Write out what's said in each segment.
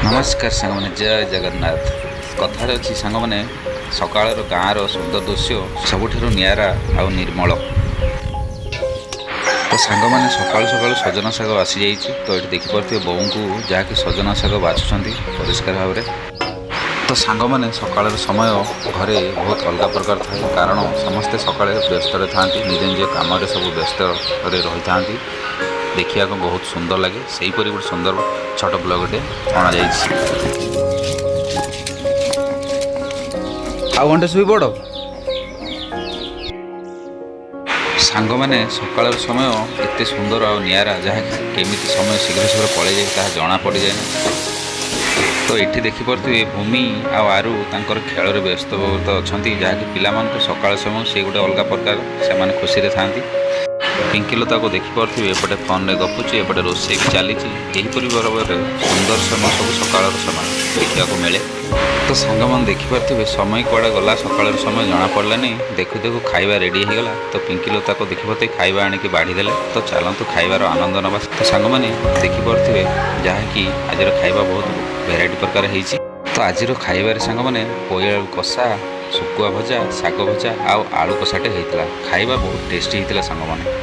नमस्कार सांग मैंने जय जगन्नाथ कथार अच्छी सांग मैंने सकाल गाँव सुंदर दृश्य सबुठ निरा आउ निर्मल। तो सांग मैंने सकाल सकाल सजना शाग आसी जाइए। तो ये देखिपे बोऊ को जहाँकि सजना शाग बाछुंट परिष्कार भाव में। तो सांग मैंने सकाल समय घरे बहुत अलग प्रकार थाए कारण समस्ते सकाले व्यस्त था निज निज कम सब व्यस्त रही था। देखा बहुत सुंदर लगे से गोटे सुंदर छोट ब्लॉगटे अणा जा घंटे शुई पड़ सांग मैंने सकाल समय एत सुंदर आ निरा जहाँ केमी समय शीघ्र शीघ्र पड़े जाए ताहा जना पड़ जाए। तो ये देखिपे भूमि आरु तांकर खेल व्यस्त अच्छा जहाँकि पिला सकाल समय से गोटे अलग प्रकार से खुशी था। पिंकीलता को देखिपे एपटे फोन में गपुची एपटे रोसे भी चली भाव में सुंदर समय सब सकाल समय देखा मिले। तो सांग मैंने देखिपे समय कड़ा गला सकाल समय जना पड़ानी देखु देखु खाଇବା रेडी होगा। तो पिंकीलता को देखिपे खाଇବା आनिक बाढ़ीदे। तो चलतु खाइबार आनंद नवा। तो सांग मैंने देखिपे जहाँकि आज खाଇବା बहुत भेराइटी प्रकार है। तो आज खाइबार सांग मैंने पोई आलू कषा सुकुआ भजा शाग भजा आलू कषाटे होता खाଇବା बहुत टेस्टी होता सांग मैंने।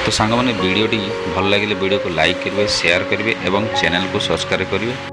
तो सांग मैंने वीडियोटी भल लगे वीडियो को लाइक करेंगे शेयर करेंगे और चैनल को सब्सक्राइब करेंगे।